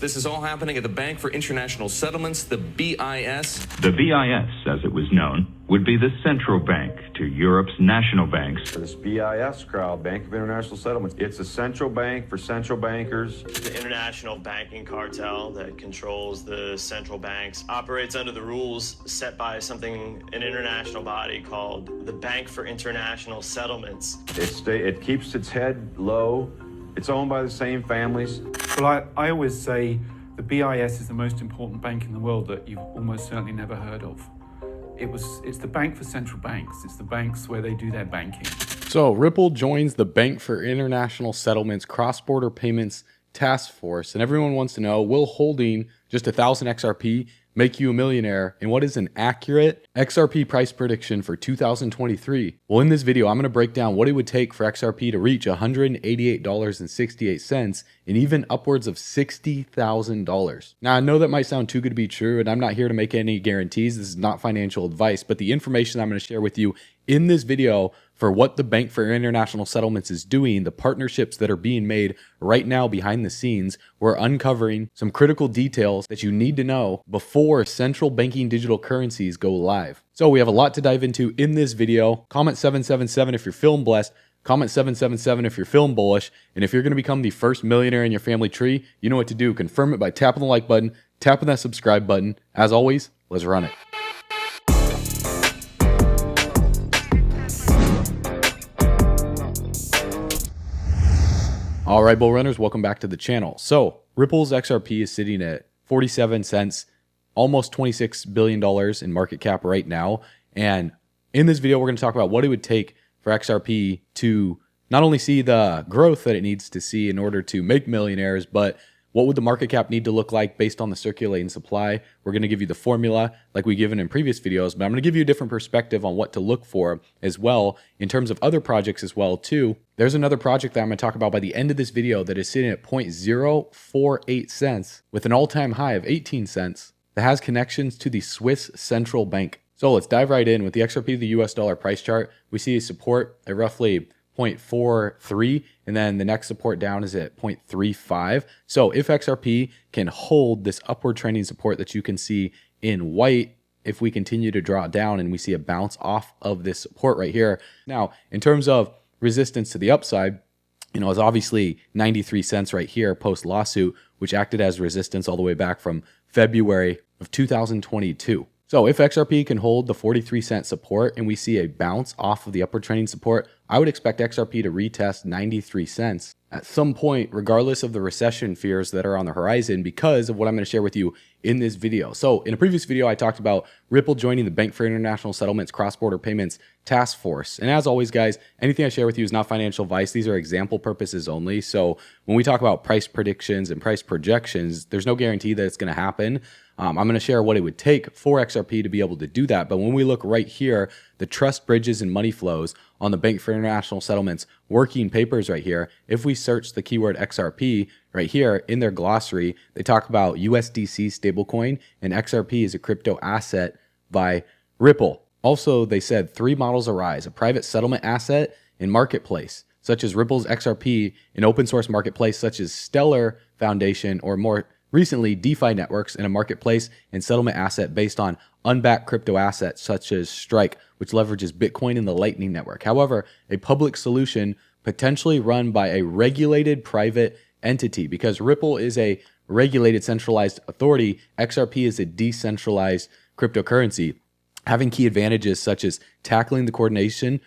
This is all happening at the Bank for International Settlements, the BIS. The BIS, as it was known, would be the central bank to Europe's national banks. This BIS crowd, Bank of International Settlements, it's a central bank for central bankers. The international banking cartel that controls the central banks operates under the rules set by an international body called the Bank for International Settlements. It keeps its head low. It's owned by the same families. Well, I always say the BIS is the most important bank in the world that you've almost certainly never heard of. It's the bank for central banks. It's the banks where they do their banking. So Ripple joins the Bank for International Settlements cross-border payments task force, and everyone wants to know, will holding just 1,000 XRP make you a millionaire? And what is an accurate XRP price prediction for 2023? Well, in this video, I'm going to break down what it would take for XRP to reach $188.68 and even upwards of $60,000. Now, I know that might sound too good to be true, and I'm not here to make any guarantees. This is not financial advice, but the information I'm going to share with you in this video for what the Bank for International Settlements is doing, the partnerships that are being made right now behind the scenes, we're uncovering some critical details that you need to know before central banking digital currencies go live. So we have a lot to dive into in this video. Comment 777 if you're feeling blessed. Comment 777 if you're feeling bullish. And if you're going to become the first millionaire in your family tree, you know what to do. Confirm it by tapping the like button, tapping that subscribe button. As always, let's run it. All right, bull runners, welcome back to the channel. So Ripple's XRP is sitting at 47 cents, almost $26 billion in market cap right now. And in this video, we're going to talk about what it would take for XRP to not only see the growth that it needs to see in order to make millionaires, but what would the market cap need to look like based on the circulating supply? We're going to give you the formula like we've given in previous videos, but I'm going to give you a different perspective on what to look for as well in terms of other projects as well too. There's another project that I'm going to talk about by the end of this video that is sitting at 0.048 cents with an all-time high of 18 cents that has connections to the Swiss central bank. So let's dive right in. With the XRP to the US dollar price chart, we see a support at roughly 0.43, and then the next support down is at 0.35. So if XRP can hold this upward trending support that you can see in white, if we continue to draw it down and we see a bounce off of this support right here. Now, in terms of resistance to the upside, you know, it's obviously 93 cents right here post lawsuit, which acted as resistance all the way back from February of 2022. So if XRP can hold the 43 cent support and we see a bounce off of the upward trending support, I would expect XRP to retest 93 cents at some point, regardless of the recession fears that are on the horizon, because of what I'm going to share with you in this video. So in a previous video, I talked about Ripple joining the Bank for International Settlements cross-border payments task force. And as always, guys, anything I share with you is not financial advice. These are example purposes only. So when we talk about price predictions and price projections, there's no guarantee that it's going to happen. I'm going to share what it would take for XRP to be able to do that. But when we look right here, the trust bridges and money flows on the Bank for International Settlements working papers right here, if we search the keyword XRP right here in their glossary, they talk about USDC stablecoin, and XRP is a crypto asset by Ripple. Also, they said three models arise: a private settlement asset and marketplace, such as Ripple's XRP, an open source marketplace such as Stellar Foundation, or more recently DeFi networks, and a marketplace and settlement asset based on unbacked crypto assets such as Strike, which leverages Bitcoin and the Lightning Network. However, a public solution potentially run by a regulated private entity, because Ripple is a regulated centralized authority, XRP is a decentralized cryptocurrency, having key advantages such as tackling the coordination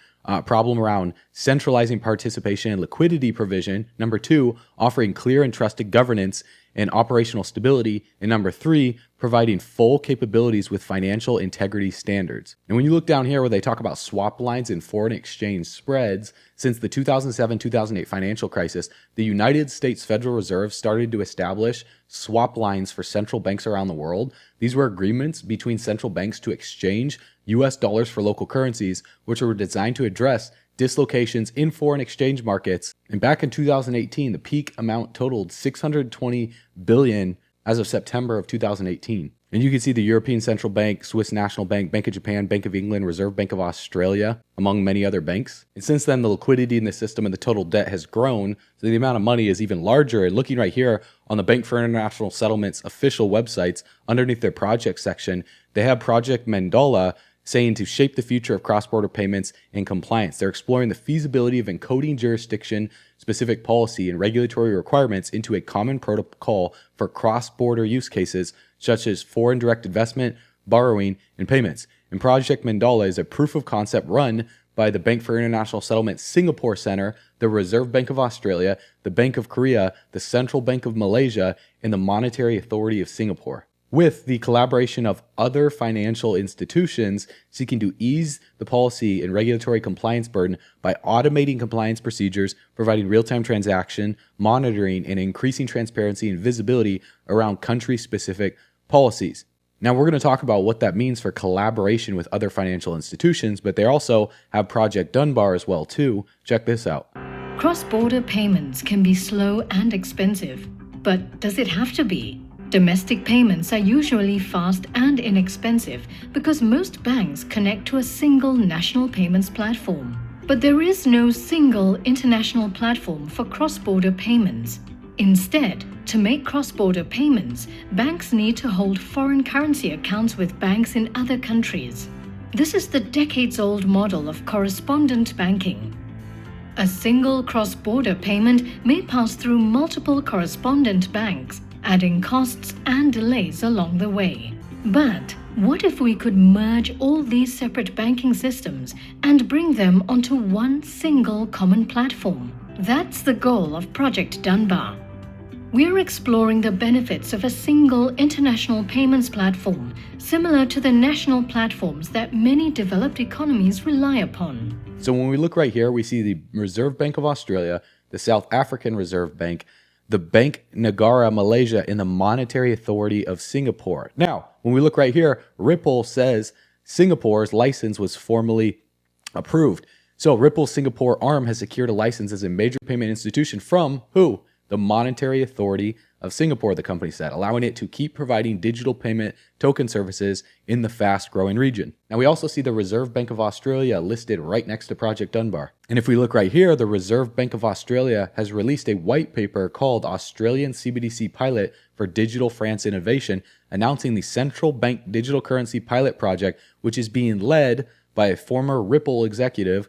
problem around centralizing participation and liquidity provision. Number two, offering clear and trusted governance and operational stability. And number three, providing full capabilities with financial integrity standards. And when you look down here where they talk about swap lines and foreign exchange spreads, since the 2007-2008 financial crisis, the United States Federal Reserve started to establish swap lines for central banks around the world. These were agreements between central banks to exchange US dollars for local currencies, which were designed to address dislocations in foreign exchange markets. And back in 2018, the peak amount totaled $620 billion as of September of 2018. And you can see the European Central Bank, Swiss National Bank, Bank of Japan, Bank of England, Reserve Bank of Australia, among many other banks. And since then, the liquidity in the system and the total debt has grown, so the amount of money is even larger. And looking right here on the Bank for International Settlements official websites, underneath their project section, they have Project Mandala saying to shape the future of cross-border payments and compliance. They're exploring the feasibility of encoding jurisdiction-specific policy and regulatory requirements into a common protocol for cross-border use cases such as foreign direct investment, borrowing, and payments. And Project Mandala is a proof of concept run by the Bank for International Settlements Singapore Center, the Reserve Bank of Australia, the Bank of Korea, the Central Bank of Malaysia, and the Monetary Authority of Singapore, with the collaboration of other financial institutions seeking to ease the policy and regulatory compliance burden by automating compliance procedures, providing real-time transaction monitoring, and increasing transparency and visibility around country-specific policies. Now, we're going to talk about what that means for collaboration with other financial institutions, but they also have Project Dunbar as well, too. Check this out. Cross-border payments can be slow and expensive, but does it have to be? Domestic payments are usually fast and inexpensive because most banks connect to a single national payments platform. But there is no single international platform for cross-border payments. Instead, to make cross-border payments, banks need to hold foreign currency accounts with banks in other countries. This is the decades-old model of correspondent banking. A single cross-border payment may pass through multiple correspondent banks, adding costs and delays along the way. But what if we could merge all these separate banking systems and bring them onto one single common platform? That's the goal of Project Dunbar. We're exploring the benefits of a single international payments platform, similar to the national platforms that many developed economies rely upon. So when we look right here, we see the Reserve Bank of Australia, the South African Reserve Bank, the Bank Negara Malaysia, and the Monetary Authority of Singapore. Now, when we look right here, Ripple says Singapore's license was formally approved. So Ripple's Singapore arm has secured a license as a major payment institution from who? The Monetary Authority of Singapore, the company said, allowing it to keep providing digital payment token services in the fast-growing region. Now, we also see the Reserve Bank of Australia listed right next to Project Dunbar. And if we look right here, the Reserve Bank of Australia has released a white paper called Australian CBDC Pilot for Digital France Innovation, announcing the Central Bank Digital Currency Pilot Project, which is being led by a former Ripple executive,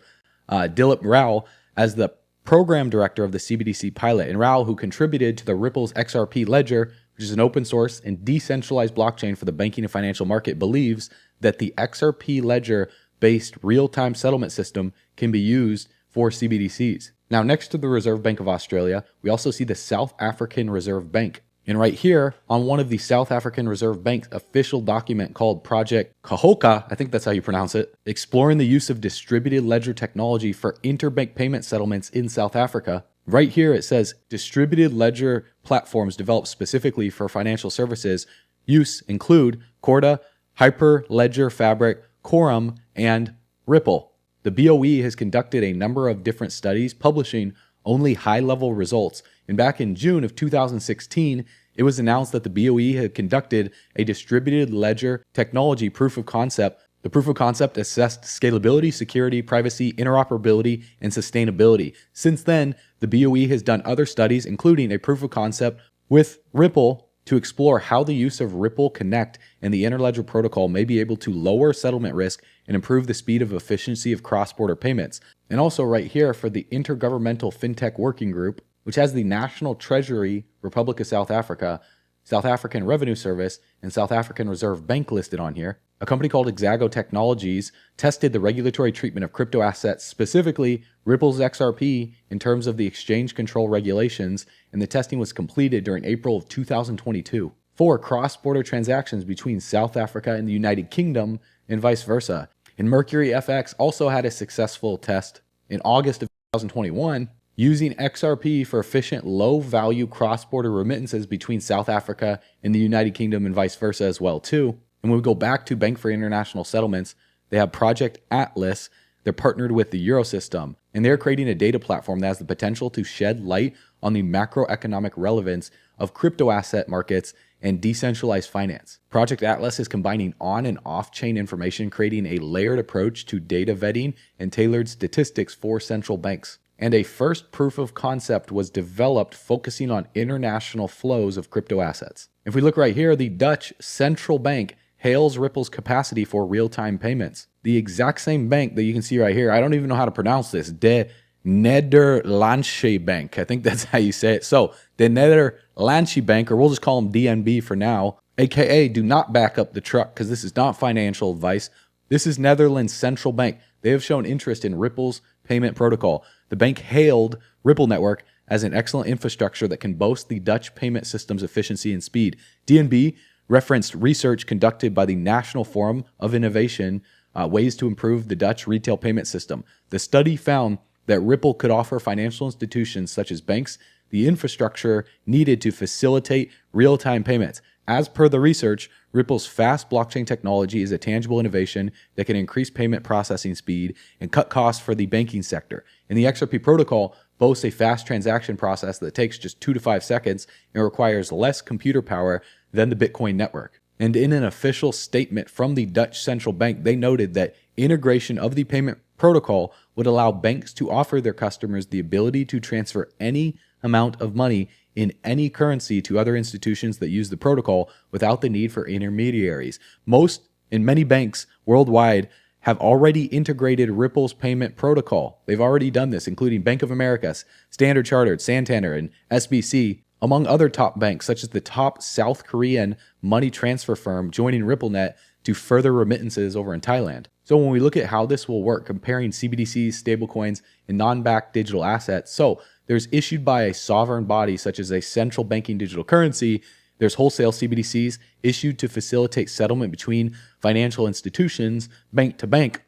Dilip Rao, as the program director of the CBDC pilot, and Rao, who contributed to the Ripple's XRP ledger, which is an open source and decentralized blockchain for the banking and financial market, believes that the XRP ledger-based real-time settlement system can be used for CBDCs. Now, next to the Reserve Bank of Australia, we also see the South African Reserve Bank. And right here, on one of the South African Reserve Bank's official document called Project Kahoka, I think that's how you pronounce it, exploring the use of distributed ledger technology for interbank payment settlements in South Africa. Right here it says, distributed ledger platforms developed specifically for financial services use include Corda, Hyperledger Fabric, Quorum, and Ripple. The BOE has conducted a number of different studies publishing only high-level results, and back in June of 2016, it was announced that the BOE had conducted a distributed ledger technology proof of concept. The proof of concept assessed scalability, security, privacy, interoperability, and sustainability. Since then, the BOE has done other studies, including a proof of concept with Ripple to explore how the use of Ripple Connect and the Interledger protocol may be able to lower settlement risk and improve the speed of efficiency of cross-border payments. And also right here for the Intergovernmental FinTech Working Group, which has the National Treasury, Republic of South Africa, South African Revenue Service, and South African Reserve Bank listed on here. A company called Exago Technologies tested the regulatory treatment of crypto assets, specifically Ripple's XRP, in terms of the exchange control regulations, and the testing was completed during April of 2022 for cross-border transactions between South Africa and the United Kingdom and vice versa. And Mercury FX also had a successful test in August of 2021 using XRP for efficient low-value cross-border remittances between South Africa and the United Kingdom and vice versa as well too. And when we go back to Bank for International Settlements, they have Project Atlas. They're partnered with the Eurosystem, and they're creating a data platform that has the potential to shed light on the macroeconomic relevance of crypto asset markets and decentralized finance. Project Atlas is combining on and off-chain information, creating a layered approach to data vetting and tailored statistics for central banks. And a first proof of concept was developed focusing on international flows of crypto assets. If we look right here, the Dutch central bank hails Ripple's capacity for real-time payments. The exact same bank that you can see right here, I don't even know how to pronounce this, De Nederlandsche Bank. I think that's how you say it. So, De Nederlandsche Bank, or we'll just call them DNB for now, aka do not back up the truck because this is not financial advice. This is Netherlands Central Bank. They have shown interest in Ripple's payment protocol. The bank hailed Ripple Network as an excellent infrastructure that can boast the Dutch payment system's efficiency and speed. DNB referenced research conducted by the National Forum of Innovation, ways to improve the Dutch retail payment system. The study found that Ripple could offer financial institutions such as banks the infrastructure needed to facilitate real-time payments. As per the research, Ripple's fast blockchain technology is a tangible innovation that can increase payment processing speed and cut costs for the banking sector. And the XRP protocol boasts a fast transaction process that takes just 2 to 5 seconds and requires less computer power than the Bitcoin network. And in an official statement from the Dutch Central Bank, they noted that integration of the payment protocol would allow banks to offer their customers the ability to transfer any amount of money in any currency to other institutions that use the protocol without the need for intermediaries. Most and many banks worldwide have already integrated Ripple's payment protocol. They've already done this, including Bank of America, Standard Chartered, Santander, and SBC, among other top banks, such as the top South Korean money transfer firm joining RippleNet to further remittances over in Thailand. So when we look at how this will work, comparing CBDCs, stablecoins, and non-backed digital assets, so there's issued by a sovereign body such as a central banking digital currency. There's wholesale CBDCs issued to facilitate settlement between financial institutions, bank to bank.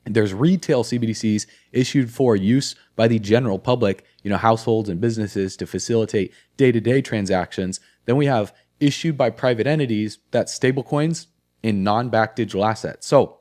And there's retail CBDCs issued for use by the general public, households and businesses to facilitate day-to-day transactions. Then we have issued by private entities, that's stablecoins in non-backed digital assets. So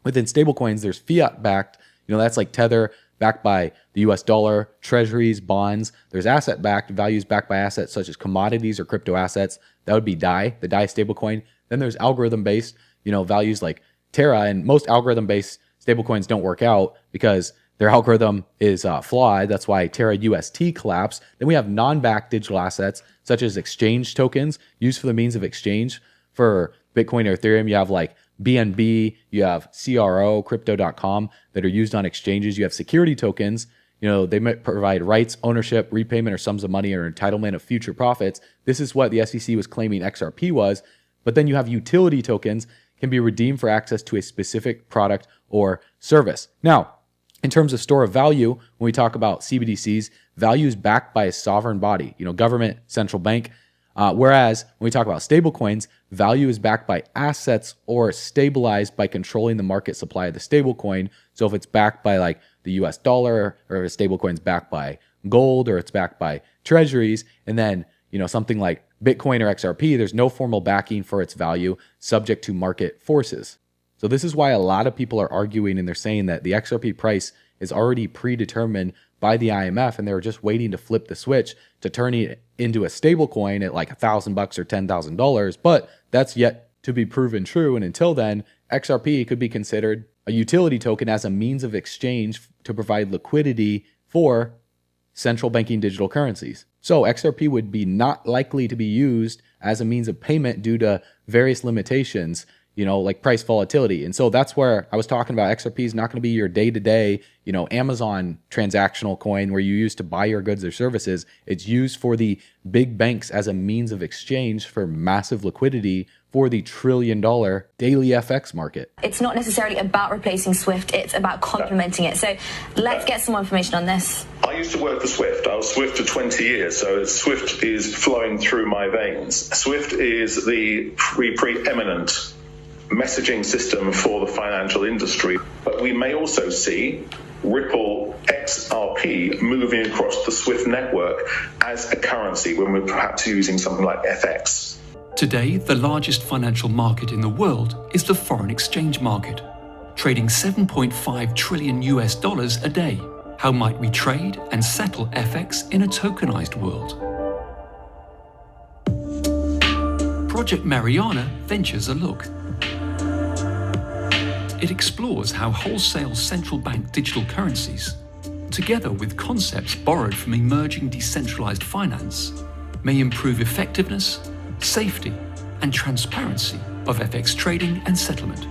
within stablecoins, there's fiat-backed, that's like Tether, backed by the US dollar, treasuries, bonds. There's asset-backed, values backed by assets such as commodities or crypto assets. That would be DAI, the DAI stablecoin. Then there's algorithm-based, values like Terra, and most algorithm-based stablecoins don't work out because their algorithm is flawed. That's why Terra UST collapsed. Then we have non-backed digital assets such as exchange tokens used for the means of exchange. For Bitcoin or Ethereum, you have like BNB, you have CRO, crypto.com that are used on exchanges. You have security tokens. They might provide rights, ownership, repayment, or sums of money or entitlement of future profits. This is what the SEC was claiming XRP was. But then you have utility tokens can be redeemed for access to a specific product or service. Now, in terms of store of value, when we talk about CBDCs, value is backed by a sovereign body, government, central bank. Whereas when we talk about stablecoins, value is backed by assets or stabilized by controlling the market supply of the stablecoin. So if it's backed by like the US dollar, or if a stablecoin's backed by gold, or it's backed by treasuries, and then something like Bitcoin or XRP, there's no formal backing for its value, subject to market forces. So this is why a lot of people are arguing, and they're saying that the XRP price is already predetermined by the IMF, and they were just waiting to flip the switch to turn it into a stable coin at like $1,000 or $10,000. But that's yet to be proven true. And until then, XRP could be considered a utility token as a means of exchange to provide liquidity for central banking digital currencies. So XRP would be not likely to be used as a means of payment due to various limitations, like price volatility. And so that's where I was talking about XRP is not going to be your day-to-day, Amazon transactional coin where you use to buy your goods or services. It's used for the big banks as a means of exchange for massive liquidity for the $1 trillion daily FX market. It's not necessarily about replacing SWIFT, it's about complementing it. So let's get some more information on this. I used to work for SWIFT. I was SWIFT for 20 years, so SWIFT is flowing through my veins. SWIFT is the preeminent messaging system for the financial industry, but we may also see Ripple XRP moving across the SWIFT network as a currency when we're perhaps using something like FX. Today, the largest financial market in the world is the foreign exchange market, trading $7.5 trillion a day. How might we trade and settle FX in a tokenized world? Project Mariana ventures a look. It explores how wholesale central bank digital currencies, together with concepts borrowed from emerging decentralized finance, may improve effectiveness, safety, and transparency of FX trading and settlement.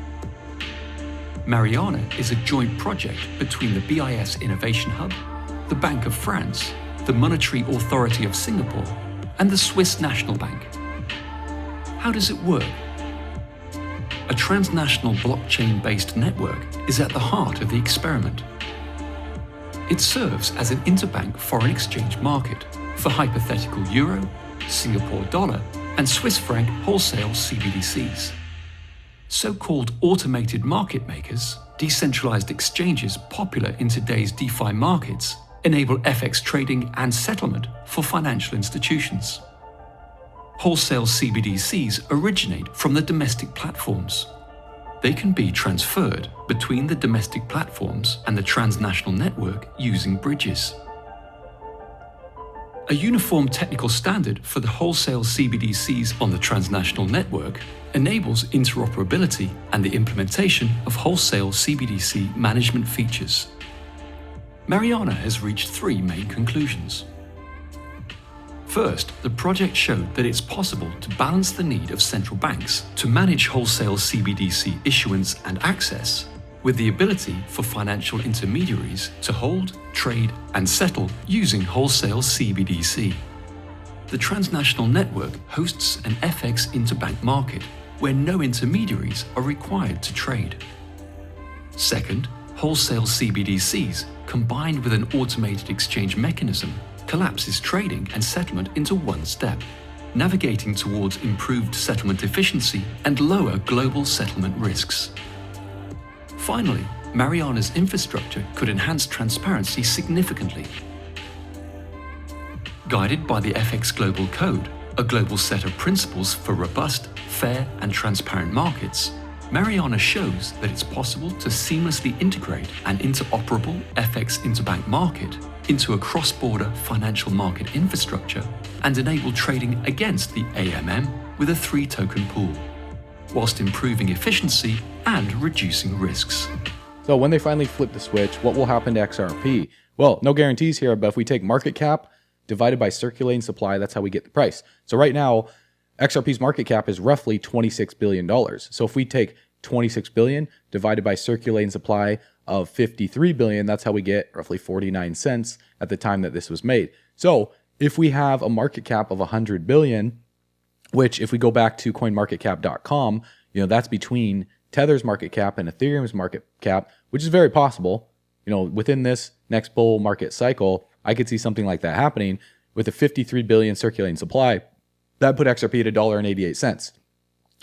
Mariana is a joint project between the BIS Innovation Hub, the Bank of France, the Monetary Authority of Singapore, and the Swiss National Bank. How does it work? A transnational blockchain-based network is at the heart of the experiment. It serves as an interbank foreign exchange market for hypothetical euro, Singapore dollar, and Swiss franc wholesale CBDCs. So-called automated market makers, decentralized exchanges popular in today's DeFi markets, enable FX trading and settlement for financial institutions. Wholesale CBDCs originate from the domestic platforms. They can be transferred between the domestic platforms and the transnational network using bridges. A uniform technical standard for the wholesale CBDCs on the transnational network enables interoperability and the implementation of wholesale CBDC management features. Mariana has reached three main conclusions. First, the project showed that it's possible to balance the need of central banks to manage wholesale CBDC issuance and access with the ability for financial intermediaries to hold, trade, and settle using wholesale CBDC. The transnational network hosts an FX interbank market where no intermediaries are required to trade. Second, wholesale CBDCs combined with an automated exchange mechanism collapses trading and settlement into one step, navigating towards improved settlement efficiency and lower global settlement risks. Finally, Mariana's infrastructure could enhance transparency significantly. Guided by the FX Global Code, a global set of principles for robust, fair, and transparent markets, Mariana shows that it's possible to seamlessly integrate an interoperable FX interbank market into a cross-border financial market infrastructure and enable trading against the AMM with a 3-token pool, whilst improving efficiency and reducing risks. So when they finally flip the switch, what will happen to XRP? Well, no guarantees here, but if we take market cap divided by circulating supply, that's how we get the price. So right now, XRP's market cap is roughly $26 billion. So if we take 26 billion divided by circulating supply of 53 billion, that's how we get roughly 49 cents at the time that this was made. So if we have a market cap of 100 billion, which if we go back to coinmarketcap.com, that's between Tether's market cap and Ethereum's market cap, which is very possible. Within this next bull market cycle, I could see something like that happening with a 53 billion circulating supply. That put XRP at $1.88.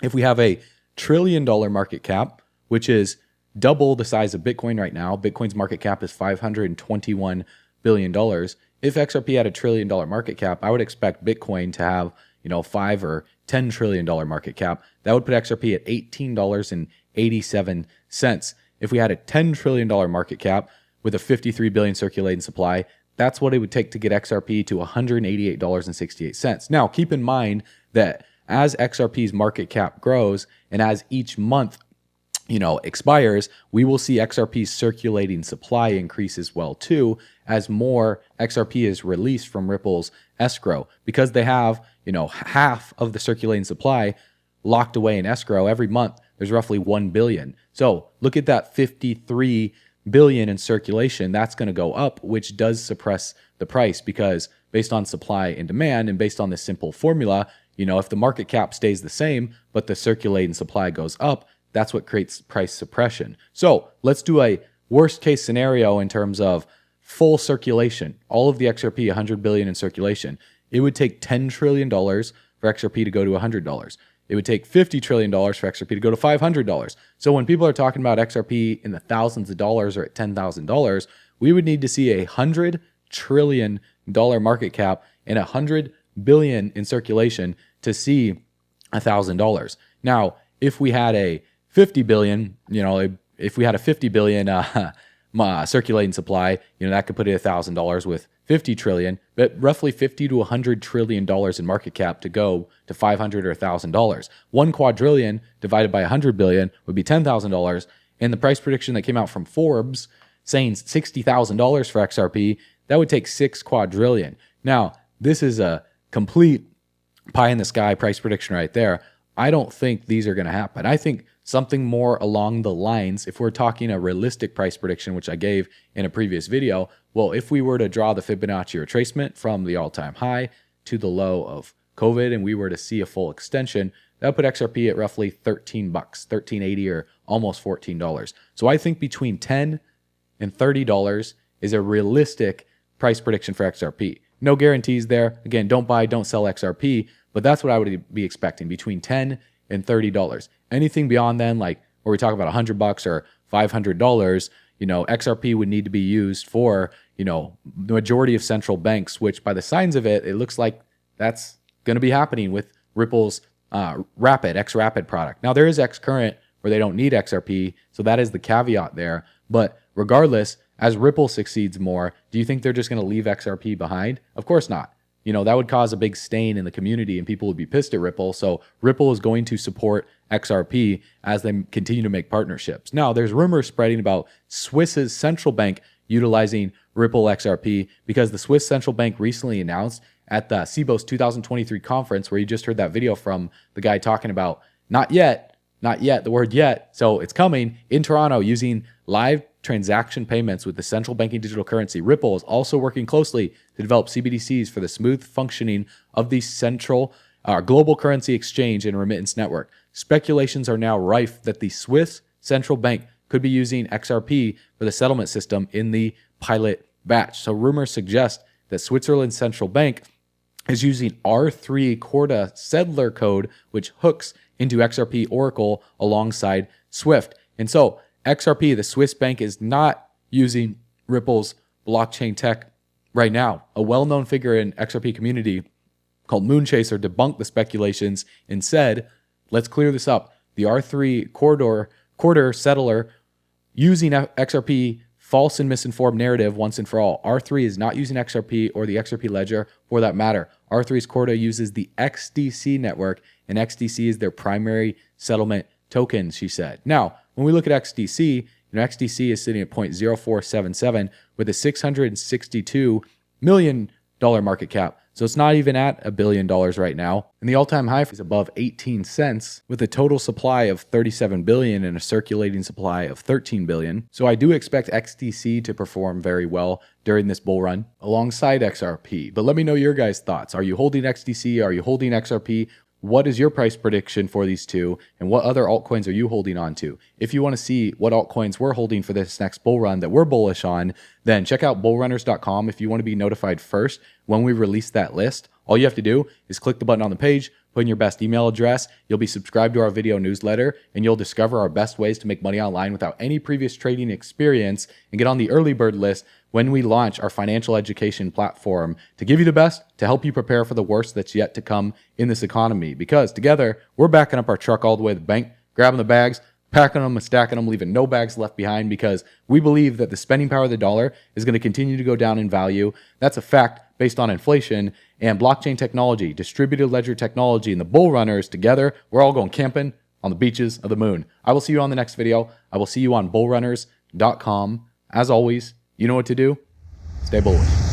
If we have a $1 trillion market cap, which is double the size of Bitcoin right now, Bitcoin's market cap is $521 billion. If XRP had $1 trillion market cap, I would expect Bitcoin to have, $5 or $10 trillion market cap. That would put XRP at $18.87. If we had a $10 trillion market cap with a 53 billion circulating supply, that's what it would take to get XRP to $188.68. Now, keep in mind that as XRP's market cap grows and as each month, expires, we will see XRP's circulating supply increase as well too, as more XRP is released from Ripple's escrow, because they have, half of the circulating supply locked away in escrow. Every month, there's roughly 1 billion. So look at that 53 billion in circulation. That's going to go up, which does suppress the price, because based on supply and demand and based on this simple formula, if the market cap stays the same, but the circulating supply goes up, that's what creates price suppression. So let's do a worst case scenario in terms of full circulation, all of the XRP, 100 billion in circulation. It would take $10 trillion for XRP to go to $100. It would take $50 trillion for XRP to go to $500. So when people are talking about XRP in the thousands of dollars or at $10,000, we would need to see a $100 trillion market cap and 100 billion in circulation to see $1,000. Now, if we had a 50 billion, if we had a 50 billion circulating supply, that could put it $1,000 with 50 trillion, but roughly 50 to 100 trillion dollars in market cap to go to 500 or $1,000. 1 quadrillion divided by 100 billion would be $10,000. And the price prediction that came out from Forbes saying $60,000 for XRP, that would take 6 quadrillion. Now, this is a complete pie in the sky price prediction right there. I don't think these are going to happen. I think something more along the lines, if we're talking a realistic price prediction, which I gave in a previous video, well, if we were to draw the Fibonacci retracement from the all-time high to the low of COVID and we were to see a full extension, that would put XRP at roughly $13, $13.80 or almost $14. So I think between $10 and $30 is a realistic price prediction for XRP. No guarantees there. Again, don't buy, don't sell XRP, but that's what I would be expecting, between $10 and $30. Anything beyond then, like where we talk about $100 or $500, XRP would need to be used for, the majority of central banks, which by the signs of it, it looks like that's going to be happening with Ripple's XRapid product. Now there is XCurrent where they don't need XRP, so that is the caveat there. But regardless, as Ripple succeeds more, do you think they're just going to leave XRP behind? Of course not. That would cause a big stain in the community and people would be pissed at Ripple. So Ripple is going to support XRP as they continue to make partnerships. Now, there's rumors spreading about Swiss's central bank utilizing Ripple XRP because the Swiss central bank recently announced at the CBOS 2023 conference, where you just heard that video from the guy talking about not yet, the word yet. So it's coming in Toronto using live transaction payments with the central banking digital currency. Ripple is also working closely to develop CBDCs for the smooth functioning of the central global currency exchange and remittance network. Speculations are now rife that the Swiss central bank could be using XRP for the settlement system in the pilot batch. So rumors suggest that Switzerland's central bank is using R3 Corda settler code, which hooks into XRP Oracle alongside SWIFT. And so XRP, the Swiss bank, is not using Ripple's blockchain tech right now. A well-known figure in XRP community called Moonchaser debunked the speculations and said, let's clear this up. The R3 Corda settler using XRP false and misinformed narrative once and for all. R3 is not using XRP or the XRP ledger for that matter. R3's Corda uses the XDC network, and XDC is their primary settlement token, she said. Now, when we look at XDC, XDC is sitting at 0.0477 with a $662 million market cap. So it's not even at $1 billion right now. And the all-time high is above 18 cents with a total supply of 37 billion and a circulating supply of 13 billion. So I do expect XDC to perform very well during this bull run alongside XRP. But let me know your guys' thoughts. Are you holding XDC? Are you holding XRP? What is your price prediction for these two? And what other altcoins are you holding on to? If you want to see what altcoins we're holding for this next bull run that we're bullish on, then check out bullrunners.com if you want to be notified first when we release that list. All you have to do is click the button on the page, put in your best email address, you'll be subscribed to our video newsletter, and you'll discover our best ways to make money online without any previous trading experience and get on the early bird list when we launch our financial education platform to give you the best, to help you prepare for the worst that's yet to come in this economy. Because together, we're backing up our truck all the way to the bank, grabbing the bags, packing them and stacking them, leaving no bags left behind, because we believe that the spending power of the dollar is going to continue to go down in value. That's a fact based on inflation and blockchain technology, distributed ledger technology, and the bull runners together. We're all going camping on the beaches of the moon. I will see you on the next video. I will see you on bullrunners.com. As always, you know what to do. Stay bullish.